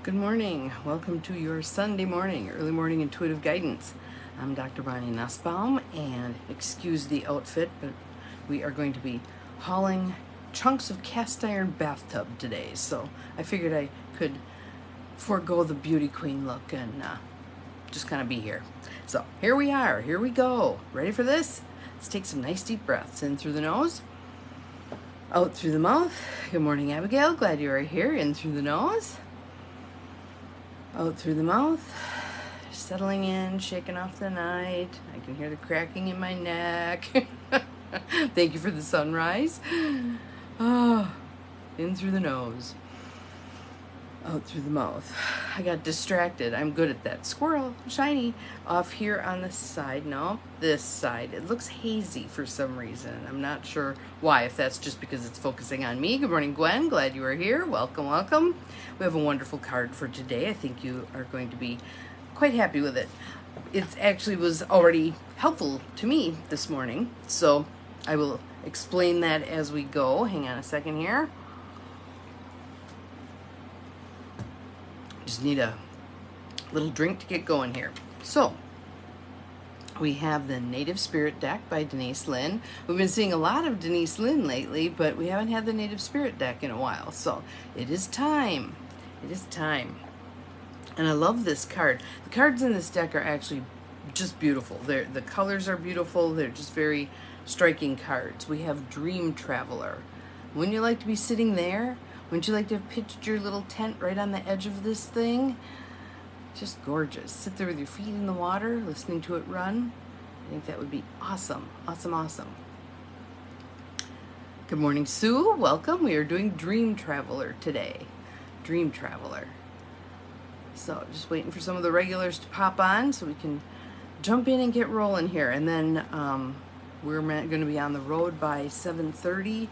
Good morning. Welcome to your Sunday morning, early morning intuitive guidance. I'm Dr. Bonnie Nussbaum, and excuse the outfit, but we are going to be hauling chunks of cast iron bathtub today. So I figured I could forego the beauty queen look and just kind of be here. So here we are. Here we go. Ready for this? Let's take some nice deep breaths in through the nose, out through the mouth. Good morning, Abigail. Glad you are here. In through the nose, out through the mouth, settling in, shaking off the night. I can hear the cracking in my neck. Thank you for the sunrise. Oh, in through the nose, out through the mouth. I got distracted. I'm good at that. Squirrel, shiny, off here on the side. No, this side. It looks hazy for some reason. I'm not sure why, if that's just because it's focusing on me. Good morning, Gwen. Glad you are here. Welcome, welcome. We have a wonderful card for today. I think you are going to be quite happy with it. It actually was already helpful to me this morning, so I will explain that as we go. Hang on a second here. Just need a little drink to get going here. So we have the Native Spirit deck by Denise Lynn. We've been seeing a lot of Denise Lynn lately, but we haven't had the Native Spirit deck in a while. So it is time. It is time. And I love this card. The cards in this deck are actually just beautiful. The colors are beautiful. They're just very striking cards. We have Dream Traveler. Wouldn't you like to be sitting there? Wouldn't you like to have pitched your little tent right on the edge of this thing? Just gorgeous. Sit there with your feet in the water, listening to it run. I think that would be awesome. Awesome, awesome. Good morning, Sue. Welcome. We are doing Dream Traveler today. Dream Traveler. So just waiting for some of the regulars to pop on so we can jump in and get rolling here. And then we're going to be on the road by 7:30.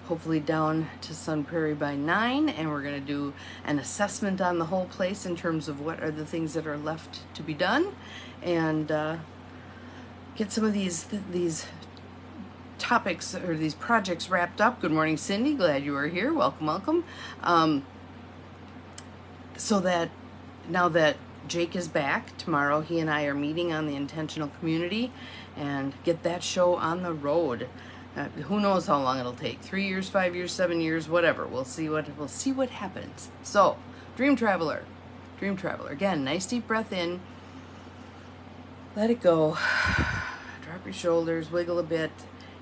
Hopefully down to Sun Prairie by 9, and we're going to do an assessment on the whole place in terms of what are the things that are left to be done, and get some of these topics or these projects wrapped up. Good morning, Cindy. Glad you are here. Welcome, welcome. So that now that Jake is back tomorrow, he and I are meeting on the Intentional Community and get that show on the road. Who knows how long it'll take? 3 years, 5 years, 7 years, whatever. We'll see what happens. So, Dream Traveler. Dream Traveler. Again, nice deep breath in. Let it go. Drop your shoulders, wiggle a bit,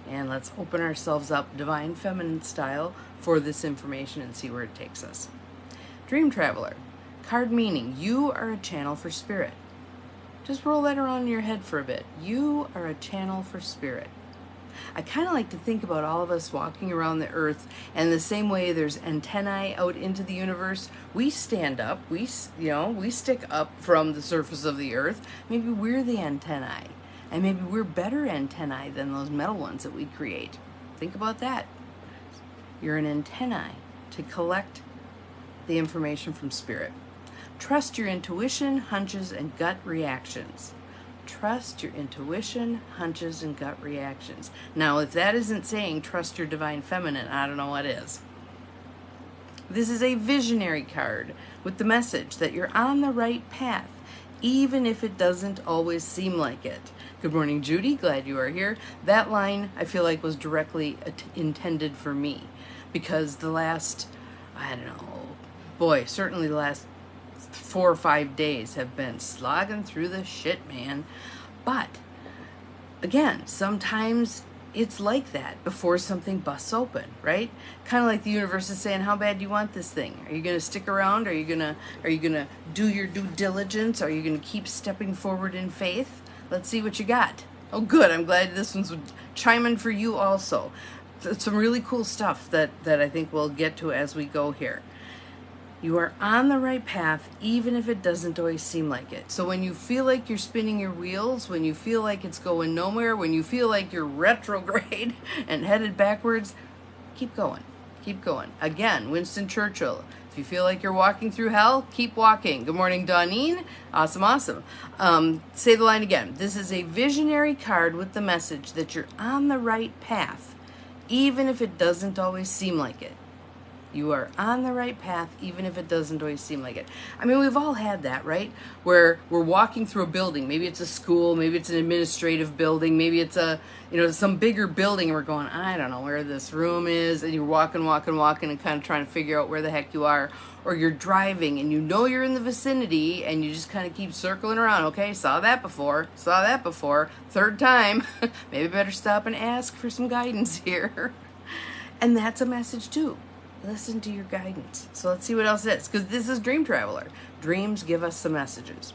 and let's open ourselves up divine feminine style for this information and see where it takes us. Dream Traveler. Card meaning, you are a channel for spirit. Just roll that around in your head for a bit. You are a channel for spirit. I kind of like to think about all of us walking around the earth, and the same way there's antennae out into the universe, we stand up, we stick up from the surface of the earth. Maybe we're the antennae, and maybe we're better antennae than those metal ones that we create. Think about that. You're an antennae to collect the information from spirit. Trust your intuition, hunches, and gut reactions. Trust your intuition, hunches, and gut reactions. Now, if that isn't saying trust your divine feminine, I don't know what is. This is a visionary card with the message that you're on the right path, even if it doesn't always seem like it. Good morning, Judy. Glad you are here. That line, I feel like, was directly intended for me, because the last, I don't know, boy, certainly the last 4 or 5 days have been slogging through the shit, man. But again, sometimes it's like that before something busts open, right? Kind of like the universe is saying, how bad do you want this thing? Are you going to stick around? Are you going to do your due diligence? Are you going to keep stepping forward in faith? Let's see what you got. Oh, good. I'm glad this one's chiming for you also. Some really cool stuff that I think we'll get to as we go here. You are on the right path, even if it doesn't always seem like it. So when you feel like you're spinning your wheels, when you feel like it's going nowhere, when you feel like you're retrograde and headed backwards, keep going. Keep going. Again, Winston Churchill, if you feel like you're walking through hell, keep walking. Good morning, Dawnine. Awesome, awesome. Say the line again. This is a visionary card with the message that you're on the right path, even if it doesn't always seem like it. You are on the right path, even if it doesn't always seem like it. I mean, we've all had that, right? Where we're walking through a building. Maybe it's a school, maybe it's an administrative building, maybe it's some bigger building, and we're going, I don't know where this room is, and you're walking, and kind of trying to figure out where the heck you are. Or you're driving, and you know you're in the vicinity, and you just kind of keep circling around. Okay, saw that before, third time. Maybe better stop and ask for some guidance here. And that's a message too. Listen to your guidance. So let's see what else it is, because this is Dream Traveler. Dreams give us some messages.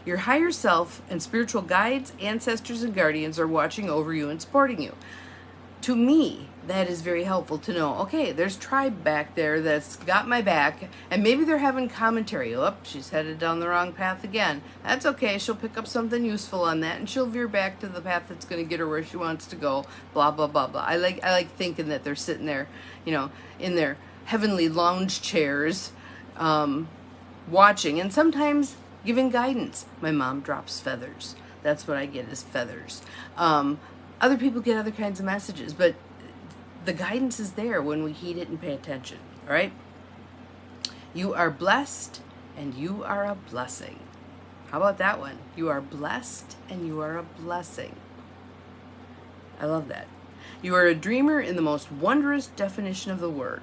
Your higher self and spiritual guides, ancestors, and guardians are watching over you and supporting you. To me, that is very helpful to know, okay, there's tribe back there that's got my back, and maybe they're having commentary. Oh, she's headed down the wrong path again. That's okay. She'll pick up something useful on that, and she'll veer back to the path that's going to get her where she wants to go, blah, blah, blah, blah. I like thinking that they're sitting there, in their heavenly lounge chairs, watching, and sometimes giving guidance. My mom drops feathers. That's what I get, is feathers. Other people get other kinds of messages, but the guidance is there when we heed it and pay attention, all right? You are blessed and you are a blessing. How about that one? You are blessed and you are a blessing. I love that. You are a dreamer in the most wondrous definition of the word.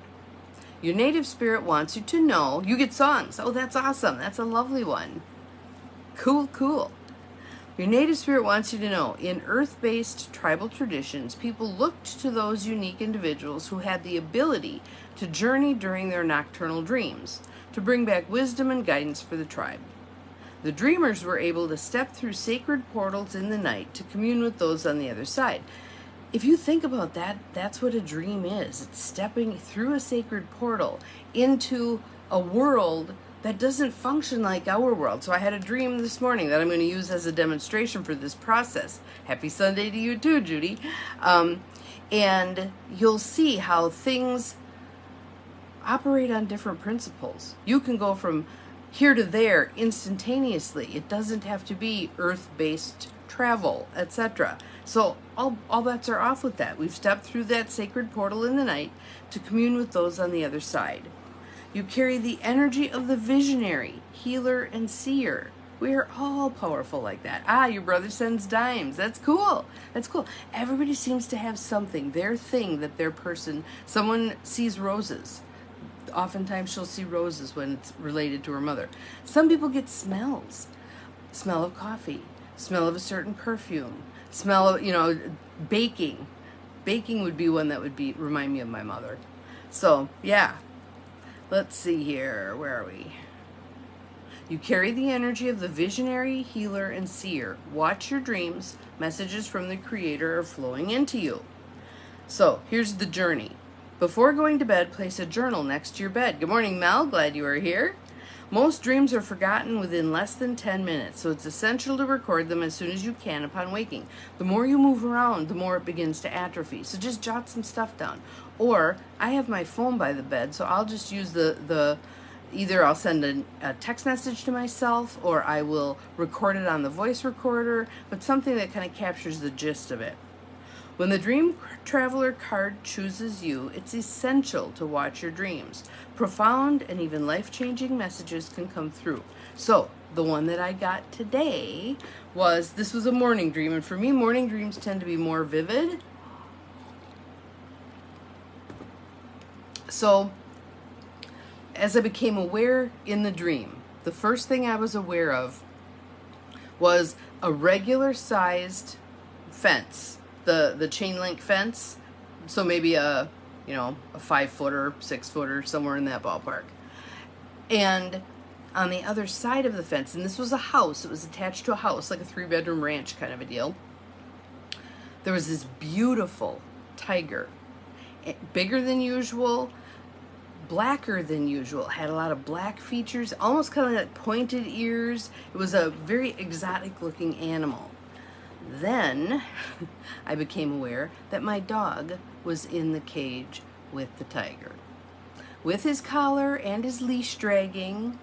Your native spirit wants you to know. You get songs. Oh, that's awesome. That's a lovely one. Cool, cool. Your native spirit wants you to know, in earth-based tribal traditions, people looked to those unique individuals who had the ability to journey during their nocturnal dreams, to bring back wisdom and guidance for the tribe. The dreamers were able to step through sacred portals in the night to commune with those on the other side. If you think about that, that's what a dream is. It's stepping through a sacred portal into a world that doesn't function like our world. So I had a dream this morning that I'm going to use as a demonstration for this process. Happy Sunday to you too, Judy. And you'll see how things operate on different principles. You can go from here to there instantaneously. It doesn't have to be earth-based travel, etc. So all bets are off with that. We've stepped through that sacred portal in the night to commune with those on the other side. You carry the energy of the visionary, healer, and seer. We are all powerful like that. Your brother sends dimes. That's cool. That's cool. Everybody seems to have something, their thing, that their person. Someone sees roses. Oftentimes she'll see roses when it's related to her mother. Some people get smells. Smell of coffee. Smell of a certain perfume. Smell of, baking. Baking would be one that would remind me of my mother. So, yeah. Let's see here. Where are we? You carry the energy of the visionary, healer, and seer. Watch your dreams. Messages from the Creator are flowing into you. So, here's the journey. Before going to bed, place a journal next to your bed. Good morning, Mel. Glad you are here. Most dreams are forgotten within less than 10 minutes, so it's essential to record them as soon as you can upon waking. The more you move around, the more it begins to atrophy. So just jot some stuff down. Or, I have my phone by the bed, so I'll just use either I'll send a text message to myself, or I will record it on the voice recorder, but something that kind of captures the gist of it. When the Dream Traveler card chooses you, it's essential to watch your dreams. Profound and even life-changing messages can come through. So, the one that I got today this was a morning dream, and for me, morning dreams tend to be more vivid. So, as I became aware in the dream, the first thing I was aware of was a regular-sized fence. The chain link fence, so maybe a 5-footer, 6-footer, somewhere in that ballpark. And on the other side of the fence, and this was a house, it was attached to a house, like a 3-bedroom ranch kind of a deal. There was this beautiful tiger, bigger than usual, blacker than usual, had a lot of black features, almost kind of like pointed ears. It was a very exotic looking animal. Then I became aware that my dog was in the cage with the tiger, with his collar and his leash dragging,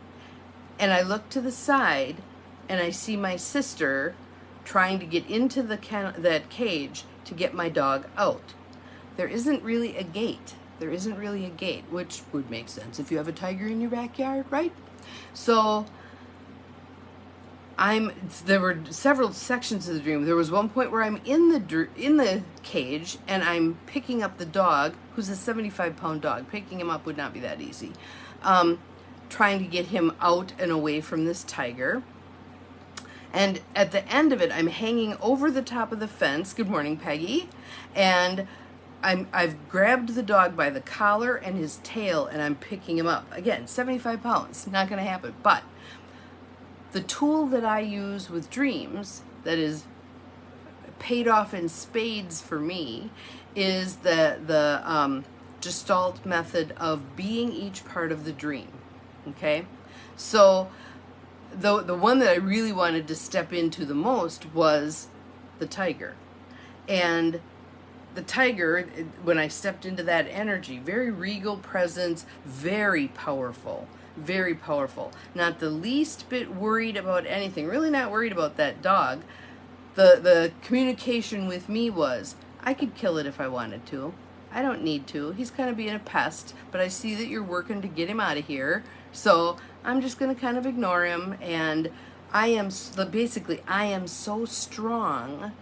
and I look to the side and I see my sister trying to get into that cage to get my dog out. There isn't really a gate. There isn't really a gate, which would make sense if you have a tiger in your backyard, right? So there were several sections of the dream. There was one point where I'm in the cage and I'm picking up the dog, who's a 75-pound dog. Picking him up would not be that easy. Trying to get him out and away from this tiger. And at the end of it, I'm hanging over the top of the fence. Good morning, Peggy. And I've grabbed the dog by the collar and his tail, and I'm picking him up. Again, 75 pounds, not going to happen. But the tool that I use with dreams that is paid off in spades for me is the Gestalt method of being each part of the dream. Okay? So the one that I really wanted to step into the most was the tiger. And the tiger, when I stepped into that energy, very regal presence, very powerful. Very powerful. Not the least bit worried about anything. Really not worried about that dog. The communication with me was, I could kill it if I wanted to. I don't need to. He's kind of being a pest, but I see that you're working to get him out of here. So I'm just going to kind of ignore him. And I am so strong,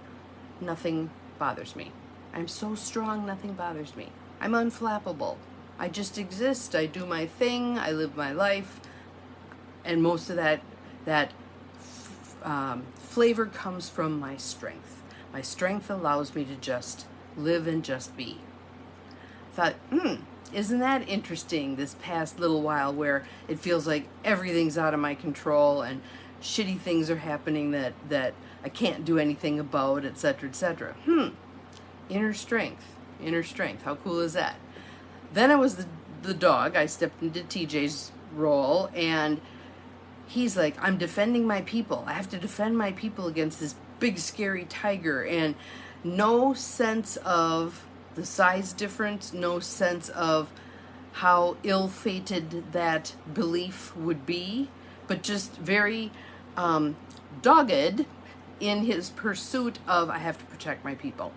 nothing bothers me. I'm so strong, nothing bothers me. I'm unflappable. I just exist. I do my thing. I live my life, and most of that flavor comes from my strength. My strength allows me to just live and just be. I thought, isn't that interesting? This past little while, where it feels like everything's out of my control and shitty things are happening that I can't do anything about, etc., etc. Inner strength. Inner strength. How cool is that? Then I was the dog. I stepped into TJ's role, and he's like, I'm defending my people. I have to defend my people against this big, scary tiger. And no sense of the size difference, no sense of how ill-fated that belief would be, but just very dogged in his pursuit of, I have to protect my people.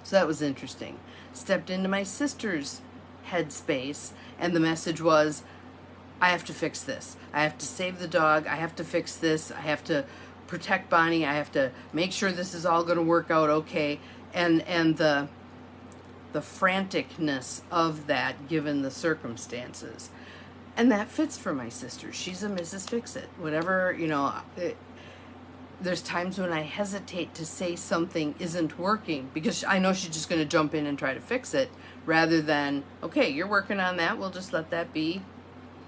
So that was interesting. Stepped into my sister's headspace, and the message was, I have to fix this. I have to save the dog. I have to fix this. I have to protect Bonnie. I have to make sure this is all going to work out okay. And the franticness of that, given the circumstances. And that fits for my sister. She's a Mrs. Fix-It. Whatever, there's times when I hesitate to say something isn't working because I know she's just going to jump in and try to fix it, rather than, okay, you're working on that, we'll just let that be.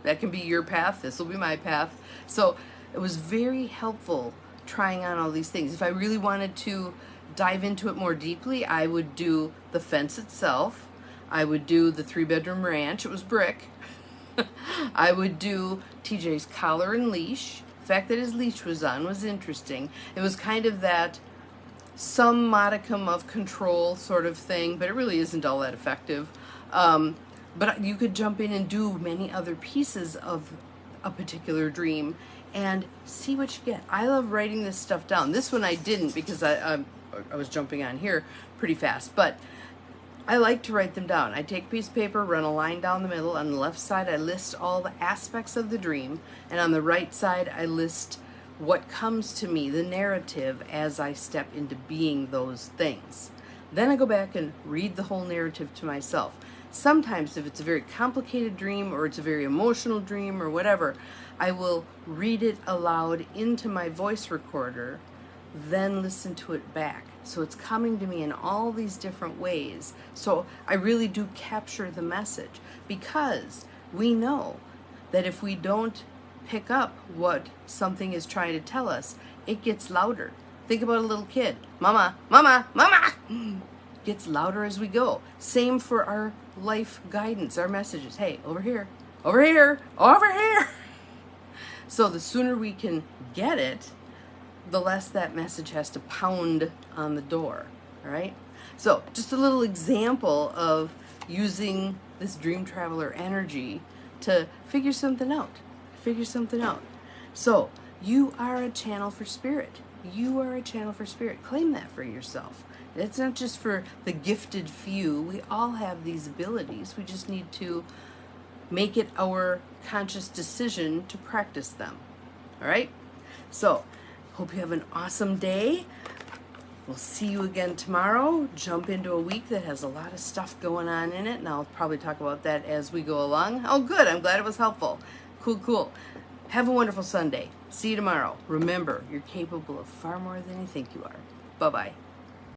That can be your path, this will be my path. So it was very helpful trying on all these things. If I really wanted to dive into it more deeply, I would do the fence itself. I would do the 3-bedroom ranch. It was brick. I would do TJ's collar and leash. The fact that his leash was on was interesting. It was kind of that some modicum of control sort of thing, but it really isn't all that effective. But you could jump in and do many other pieces of a particular dream and see what you get. I love writing this stuff down. This one I didn't because I was jumping on here pretty fast, but I like to write them down. I take a piece of paper, run a line down the middle. On the left side, I list all the aspects of the dream, and on the right side, I list what comes to me, the narrative, as I step into being those things. Then I go back and read the whole narrative to myself. Sometimes, if it's a very complicated dream or it's a very emotional dream or whatever, I will read it aloud into my voice recorder, then listen to it back. So it's coming to me in all these different ways. So I really do capture the message, because we know that if we don't pick up what something is trying to tell us, it gets louder. Think about a little kid. Mama, mama, mama! Gets louder as we go. Same for our life guidance, our messages. Hey, over here, over here, over here. So the sooner we can get it, the less that message has to pound on the door, all right? So just a little example of using this dream traveler energy to figure something out. So you are a channel for spirit. You are a channel for spirit. Claim that for yourself. It's not just for the gifted few. We all have these abilities. We just need to make it our conscious decision to practice them. All right? So, hope you have an awesome day. We'll see you again tomorrow. Jump into a week that has a lot of stuff going on in it, and I'll probably talk about that as we go along. Oh, good. I'm glad it was helpful. Cool. Have a wonderful Sunday. See you tomorrow. Remember, you're capable of far more than you think you are. Bye-bye.